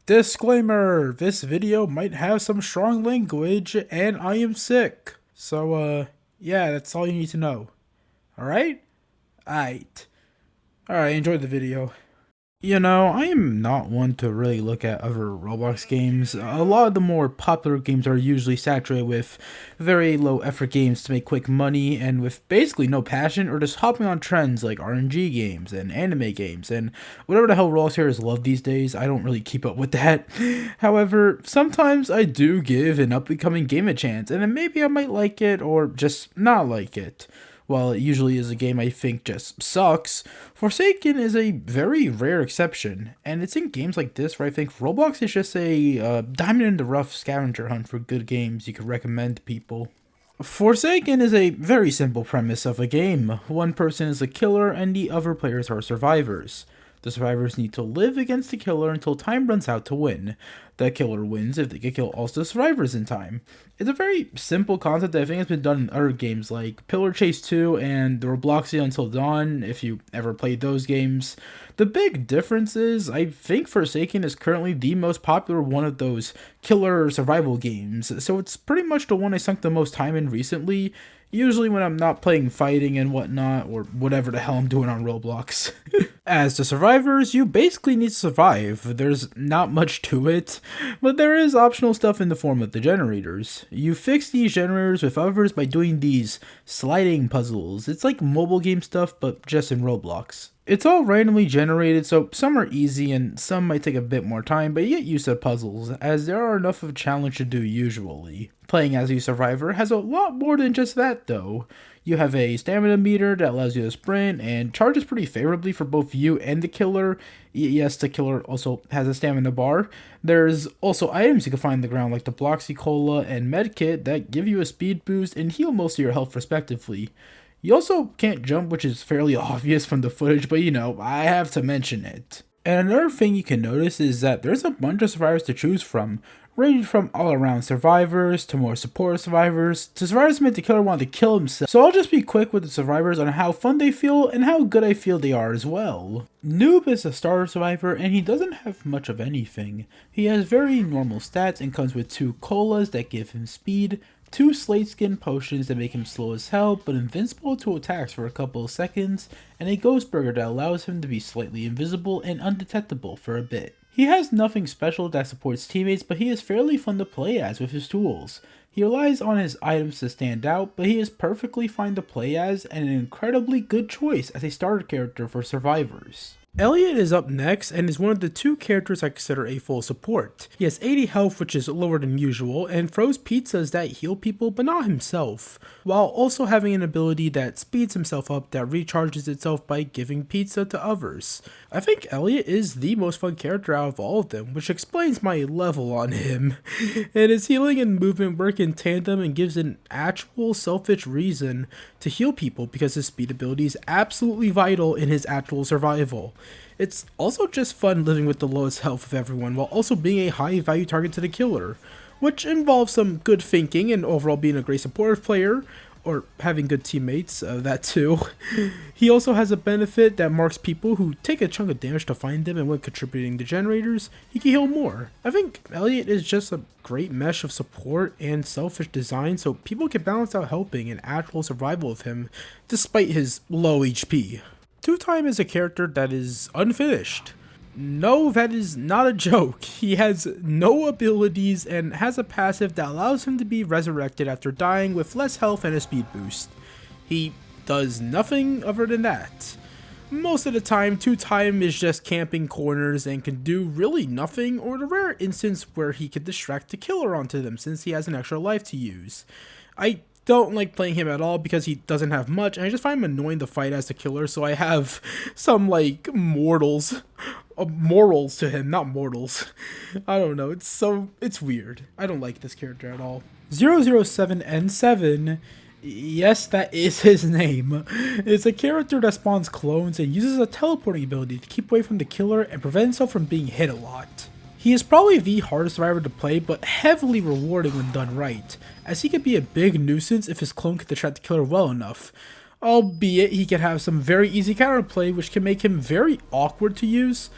Disclaimer, this video might have some strong language and I am sick. So, yeah, that's all you need to know. Alright? Alright. Alright, enjoy the video. You know, I am not one to really look at other Roblox games. A lot of the more popular games are usually saturated with very low effort games to make quick money and with basically no passion or just hopping on trends like RNG games and anime games and whatever the hell Robloxers love these days. I don't really keep up with that. However, sometimes I do give an up-and-coming game a chance and then maybe I might like it or just not like it. While it usually is a game I think just sucks, Forsaken is a very rare exception, and it's in games like this where I think Roblox is just a diamond in the rough scavenger hunt for good games you could recommend to people. Forsaken is a very simple premise of a game. One person is a killer and the other players are survivors. The survivors need to live against the killer until time runs out to win. The killer wins if they can kill all the survivors in time. It's a very simple concept that I think has been done in other games like Pillar Chase 2 and the Robloxia Until Dawn, if you ever played those games. The big difference is, I think Forsaken is currently the most popular one of those killer survival games, so it's pretty much the one I sunk the most time in recently, usually when I'm not playing fighting and whatnot, or whatever the hell I'm doing on Roblox. As the survivors, you basically need to survive. There's not much to it, but there is optional stuff in the form of the generators. You fix these generators with others by doing these sliding puzzles. It's like mobile game stuff, but just in Roblox. It's all randomly generated, so some are easy and some might take a bit more time, but you get used to the puzzles, as there are enough of a challenge to do usually. Playing as a survivor has a lot more than just that though. You have a stamina meter that allows you to sprint and charges pretty favorably for both you and the killer. Yes, the killer also has a stamina bar. There's also items you can find on the ground like the Bloxy Cola and Medkit that give you a speed boost and heal most of your health respectively. You also can't jump, which is fairly obvious from the footage, but you know, I have to mention it. And another thing you can notice is that there's a bunch of survivors to choose from, ranging from all-around survivors to more support survivors to survivors who made the killer want to kill himself. So I'll just be quick with the survivors on how fun they feel and how good I feel they are as well. Noob is a starter survivor and he doesn't have much of anything. He has very normal stats and comes with 2 colas that give him speed, 2 slate skin potions that make him slow as hell but invincible to attacks for a couple of seconds, and a ghost burger that allows him to be slightly invisible and undetectable for a bit. He has nothing special that supports teammates, but he is fairly fun to play as with his tools. He relies on his items to stand out, but he is perfectly fine to play as and an incredibly good choice as a starter character for survivors. Elliot is up next and is one of the 2 characters I consider a full support. He has 80 health, which is lower than usual, and throws pizzas that heal people but not himself, while also having an ability that speeds himself up that recharges itself by giving pizza to others. I think Elliot is the most fun character out of all of them, which explains my level on him. And his healing and movement work in tandem and gives an actual selfish reason to heal people because his speed ability is absolutely vital in his actual survival. It's also just fun living with the lowest health of everyone while also being a high value target to the killer, which involves some good thinking and overall being a great supportive player, or having good teammates, that too. He also has a benefit that marks people who take a chunk of damage to find him, and when contributing to generators, he can heal more. I think Elliot is just a great mesh of support and selfish design so people can balance out helping and actual survival of him despite his low HP. Two Time is a character that is unfinished. No, that is not a joke. He has no abilities and has a passive that allows him to be resurrected after dying with less health and a speed boost. He does nothing other than that. Most of the time, Two Time is just camping corners and can do really nothing, or the rare instance where he can distract the killer onto them since he has an extra life to use. I don't like playing him at all because he doesn't have much, and I just find him annoying to fight as the killer, so I have some, like, morals to him, not mortals. I don't know, it's weird. I don't like this character at all. 007N7, yes, that is his name, is a character that spawns clones and uses a teleporting ability to keep away from the killer and prevent himself from being hit a lot. He is probably the hardest survivor to play, but heavily rewarding when done right, as he can be a big nuisance if his clone can distract the killer well enough. Albeit he can have some very easy counterplay which can make him very awkward to use,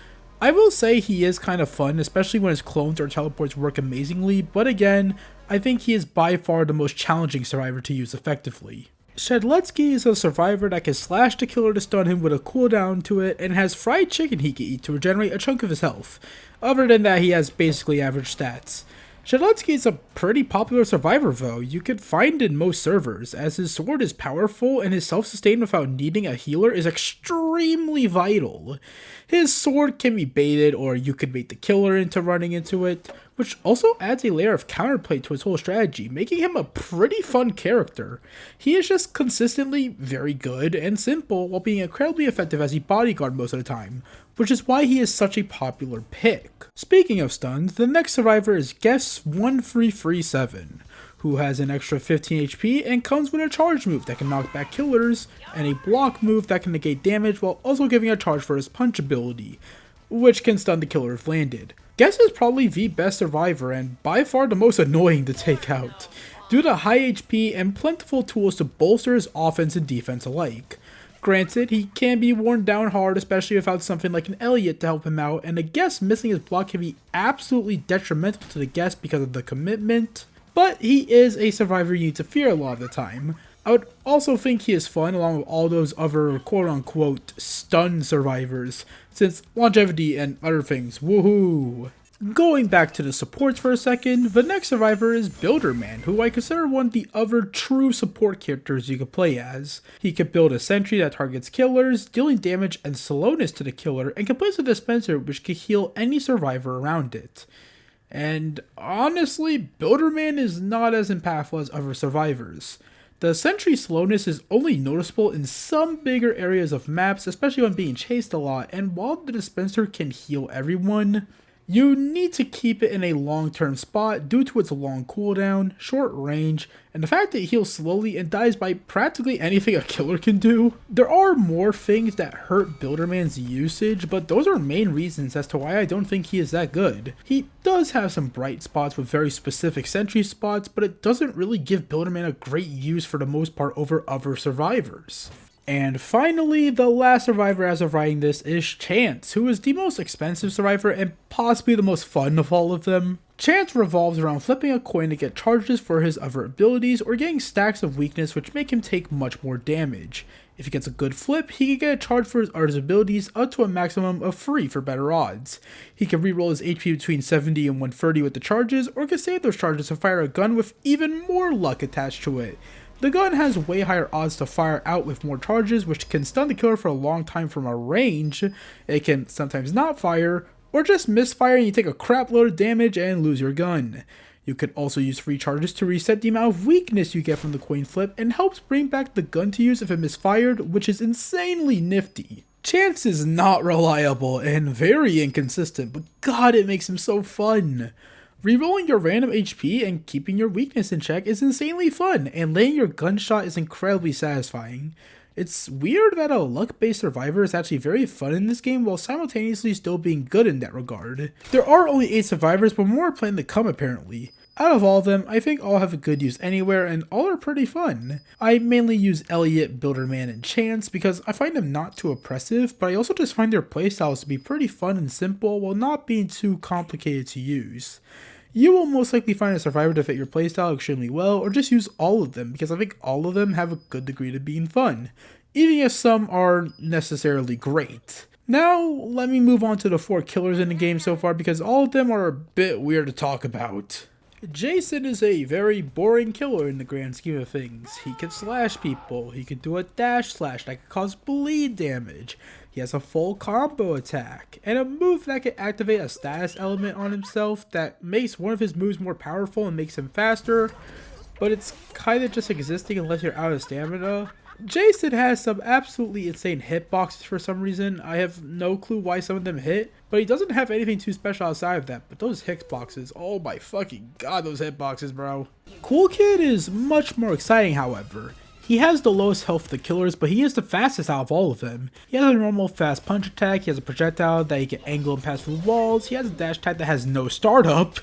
I will say he is kind of fun, especially when his clones or teleports work amazingly, but again, I think he is by far the most challenging survivor to use effectively. Shedletsky is a survivor that can slash the killer to stun him with a cooldown to it, and has fried chicken he can eat to regenerate a chunk of his health. Other than that, he has basically average stats. Shedletsky is a pretty popular survivor though, you could find in most servers, as his sword is powerful and his self-sustain without needing a healer is extremely vital. His sword can be baited, or you could bait the killer into running into it, which also adds a layer of counterplay to his whole strategy, making him a pretty fun character. He is just consistently very good and simple while being incredibly effective as a bodyguard most of the time, which is why he is such a popular pick. Speaking of stuns, the next survivor is Guess1337, who has an extra 15 HP and comes with a charge move that can knock back killers, and a block move that can negate damage while also giving a charge for his punch ability, which can stun the killer if landed. Guess is probably the best survivor and by far the most annoying to take out, due to high HP and plentiful tools to bolster his offense and defense alike. Granted, he can be worn down hard, especially without something like an Elliot to help him out, and a Guess missing his block can be absolutely detrimental to the Guess because of the commitment, but he is a survivor you need to fear a lot of the time. I would also think he is fun along with all those other quote-unquote stun survivors, since longevity and other things, woohoo! Going back to the supports for a second, the next survivor is Builderman, who I consider one of the other true support characters you could play as. He could build a sentry that targets killers, dealing damage and slowness to the killer, and can place a dispenser which can heal any survivor around it. And honestly, Builderman is not as impactful as other survivors. The sentry slowness is only noticeable in some bigger areas of maps, especially when being chased a lot, and while the dispenser can heal everyone, you need to keep it in a long-term spot due to its long cooldown, short range, and the fact that it heals slowly and dies by practically anything a killer can do. There are more things that hurt Builderman's usage, but those are main reasons as to why I don't think he is that good. He does have some bright spots with very specific sentry spots, but it doesn't really give Builderman a great use for the most part over other survivors. And finally, the last survivor as of writing this is Chance, who is the most expensive survivor and possibly the most fun of all of them. Chance revolves around flipping a coin to get charges for his other abilities or getting stacks of weakness which make him take much more damage. If he gets a good flip, he can get a charge for his other abilities up to a maximum of 3 for better odds. He can reroll his HP between 70 and 130 with the charges, or can save those charges to fire a gun with even more luck attached to it. The gun has way higher odds to fire out with more charges, which can stun the killer for a long time from a range. It can sometimes not fire, or just misfire and you take a crap load of damage and lose your gun. You could also use free charges to reset the amount of weakness you get from the coin flip, and helps bring back the gun to use if it misfired, which is insanely nifty. Chance is not reliable and very inconsistent, but god, it makes him so fun. Rerolling your random HP and keeping your weakness in check is insanely fun, and laying your gunshot is incredibly satisfying. It's weird that a luck-based survivor is actually very fun in this game while simultaneously still being good in that regard. There are only 8 survivors, but more are planned to come apparently. Out of all of them, I think all have a good use anywhere and all are pretty fun. I mainly use Elliot, Builderman, and Chance because I find them not too oppressive, but I also just find their playstyles to be pretty fun and simple while not being too complicated to use. You will most likely find a survivor to fit your playstyle extremely well, or just use all of them because I think all of them have a good degree to being fun, even if some aren't necessarily great. Now, let me move on to the 4 killers in the game so far because all of them are a bit weird to talk about. Jason is a very boring killer in the grand scheme of things. He can slash people, he can do a dash slash that can cause bleed damage, he has a full combo attack, and a move that can activate a status element on himself that makes one of his moves more powerful and makes him faster, but it's kinda just existing unless you're out of stamina. Jason has some absolutely insane hitboxes for some reason. I have no clue why some of them hit, but he doesn't have anything too special outside of that. But those hitboxes, oh my fucking god, those hitboxes, bro. Cool Kid is much more exciting, however. He has the lowest health of the killers, but he is the fastest out of all of them. He has a normal fast punch attack, he has a projectile that he can angle and pass through walls, he has a dash attack that has no startup.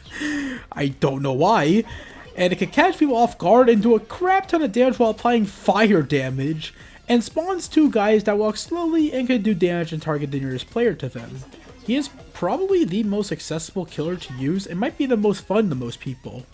I don't know why. And it can catch people off guard and do a crap ton of damage while applying fire damage, and spawns 2 guys that walk slowly and can do damage and target the nearest player to them. He is probably the most accessible killer to use and might be the most fun to most people.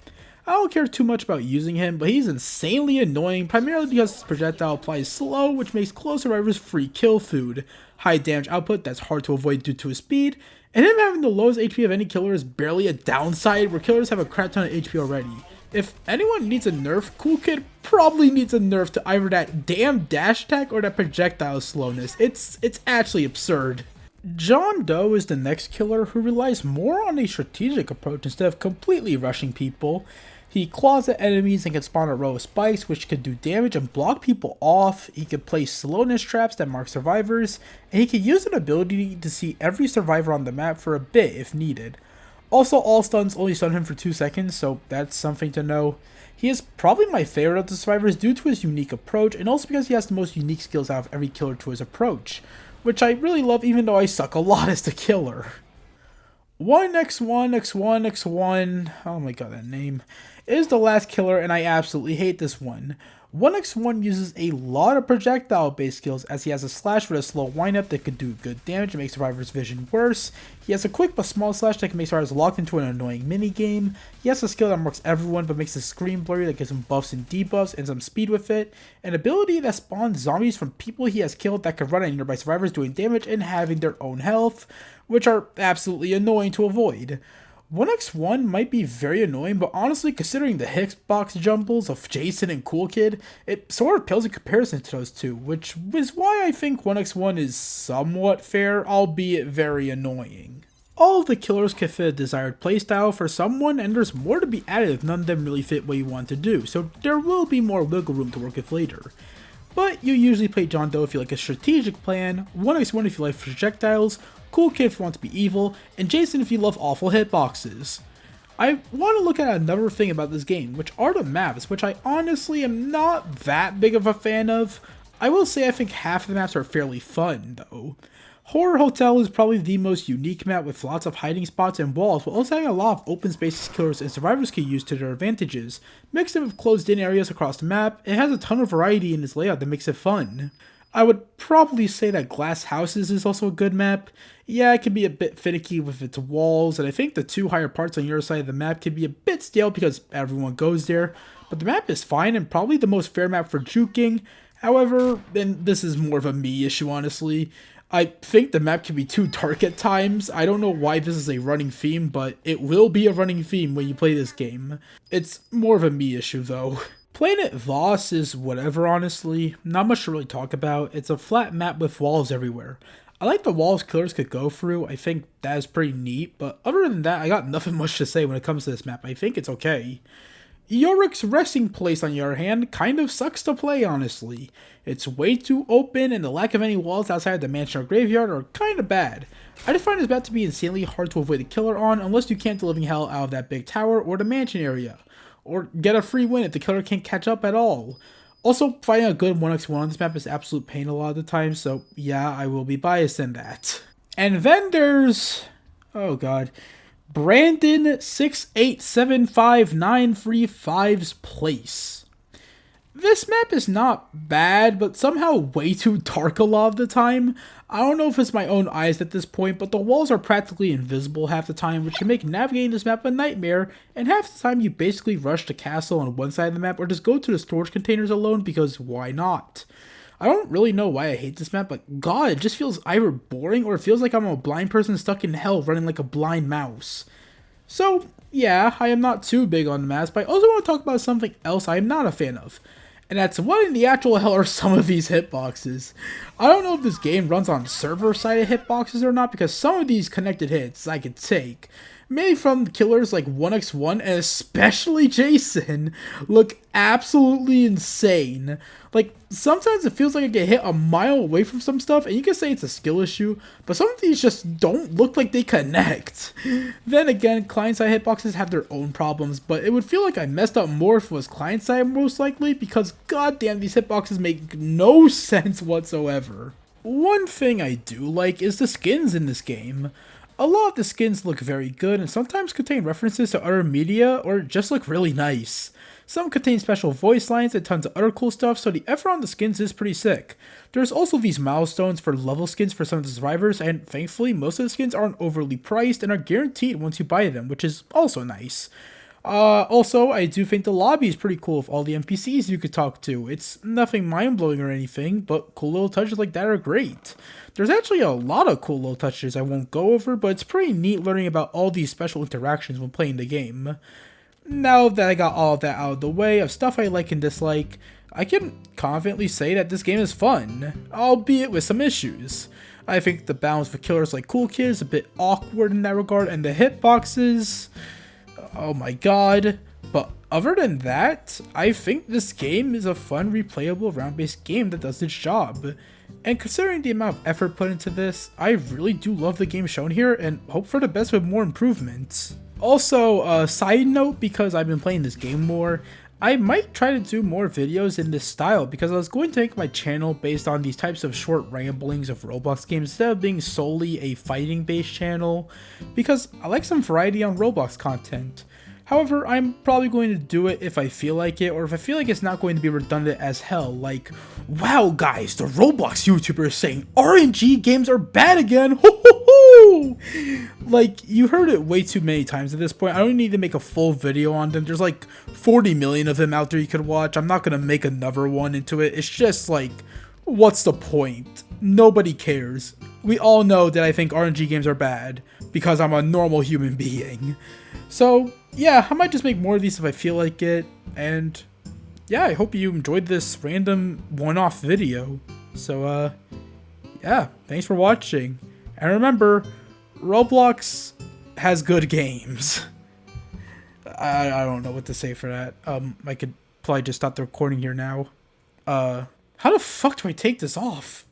I don't care too much about using him, but he's insanely annoying, primarily because his projectile applies slow, which makes close survivors free kill food, high damage output that's hard to avoid due to his speed, and him having the lowest HP of any killer is barely a downside, where killers have a crap ton of HP already. If anyone needs a nerf, Cool Kid probably needs a nerf to either that damn dash attack or that projectile slowness. It's actually absurd. John Doe is the next killer who relies more on a strategic approach instead of completely rushing people. He claws at enemies and can spawn a row of spikes which can do damage and block people off. He can place slowness traps that mark survivors, and he can use an ability to see every survivor on the map for a bit if needed. Also, all stuns only stun him for 2 seconds, so that's something to know. He is probably my favorite of the survivors due to his unique approach, and also because he has the most unique skills out of every killer to his approach, which I really love even though I suck a lot as the killer. 1x1x1x1, oh my god, that name, is the last killer, and I absolutely hate this one. 1x1 uses a lot of projectile based skills, as he has a slash with a slow windup that could do good damage and make survivors' vision worse. He has a quick but small slash that can make survivors locked into an annoying minigame. He has a skill that marks everyone but makes the screen blurry that gives him buffs and debuffs and some speed with it. An ability that spawns zombies from people he has killed that can run at nearby survivors doing damage and having their own health, which are absolutely annoying to avoid. 1x1 might be very annoying, but honestly, considering the hitbox jumbles of Jason and Cool Kid, it sort of pales in comparison to those two, which is why I think 1x1 is somewhat fair, albeit very annoying. All of the killers can fit a desired playstyle for someone, and there's more to be added if none of them really fit what you want to do, so there will be more wiggle room to work with later. But you usually play John Doe if you like a strategic plan, 1x1 if you like projectiles, Cool Kid if you want to be evil, and Jason if you love awful hitboxes. I want to look at another thing about this game, which are the maps, which I honestly am not that big of a fan of. I will say I think half of the maps are fairly fun, though. Horror Hotel is probably the most unique map with lots of hiding spots and walls, while also having a lot of open spaces killers and survivors can use to their advantages. Mixed in with closed in areas across the map, it has a ton of variety in its layout that makes it fun. I would probably say that Glass Houses is also a good map. Yeah, it can be a bit finicky with its walls, and I think the two higher parts on your side of the map can be a bit stale because everyone goes there, but the map is fine and probably the most fair map for juking. However, and this is more of a me issue honestly, I think the map can be too dark at times. I don't know why this is a running theme, but it will be a running theme when you play this game. It's more of a me issue though. Planet Voss is whatever honestly, not much to really talk about. It's a flat map with walls everywhere. I like the walls killers could go through, I think that is pretty neat, but other than that I got nothing much to say when it comes to this map. I think it's okay. Yorick's resting place on the other hand kind of sucks to play honestly. It's way too open and the lack of any walls outside the mansion or graveyard are kinda bad. I just find this map to be insanely hard to avoid a killer on unless you can't the living hell out of that big tower or the mansion area. Or get a free win if the killer can't catch up at all. Also, finding a good 1x1 on this map is absolute pain a lot of the time, so yeah, I will be biased in that. And then there's, oh god, Brandon 6875935's place. This map is not bad, but somehow way too dark a lot of the time. I don't know if it's my own eyes at this point, but the walls are practically invisible half the time, which can make navigating this map a nightmare, and half the time you basically rush the castle on one side of the map or just go to the storage containers alone because why not? I don't really know why I hate this map, but god, it just feels either boring or it feels like I'm a blind person stuck in hell running like a blind mouse. So, yeah, I am not too big on the maps, but I also want to talk about something else I am not a fan of. And that's what in the actual hell are some of these hitboxes. I don't know if this game runs on server-sided hitboxes or not, because some of these connected hits I could take, maybe from killers like 1x1 and especially Jason, look absolutely insane. Like, sometimes it feels like I get hit a mile away from some stuff, and you can say it's a skill issue, but some of these just don't look like they connect. Then again, client-side hitboxes have their own problems, but it would feel like I messed up more if it was client-side most likely, because goddamn, these hitboxes make no sense whatsoever. One thing I do like is the skins in this game. A lot of the skins look very good and sometimes contain references to other media or just look really nice. Some contain special voice lines and tons of other cool stuff, so the effort on the skins is pretty sick. There's also these milestones for level skins for some of the survivors, and thankfully most of the skins aren't overly priced and are guaranteed once you buy them, which is also nice. Also, I do think the lobby is pretty cool with all the NPCs you could talk to. It's nothing mind-blowing or anything, but cool little touches like that are great. There's actually a lot of cool little touches I won't go over, but it's pretty neat learning about all these special interactions when playing the game. Now that I got all of that out of the way of stuff I like and dislike, I can confidently say that this game is fun, albeit with some issues. I think the balance for killers like Cool Kid is a bit awkward in that regard, and the hitboxes... oh my god. But other than that, I think this game is a fun, replayable, round-based game that does its job. And considering the amount of effort put into this, I really do love the game shown here and hope for the best with more improvements. Also, side note, because I've been playing this game more, I might try to do more videos in this style because I was going to make my channel based on these types of short ramblings of Roblox games instead of being solely a fighting based channel, because I like some variety on Roblox content. However, I'm probably going to do it if I feel like it, or if I feel like it's not going to be redundant as hell, like, wow guys, the Roblox YouTuber is saying RNG games are bad again, ho ho ho! Like, you heard it way too many times at this point. I don't need to make a full video on them. There's like 40 million of them out there you could watch. I'm not gonna make another one into it. It's just like, what's the point? Nobody cares. We all know that I think RNG games are bad, because I'm a normal human being. So, yeah, I might just make more of these if I feel like it, and yeah, I hope you enjoyed this random one-off video. So, yeah, thanks for watching, and remember, Roblox has good games. I don't know what to say for that. I could probably just stop the recording here now. How the fuck do I take this off?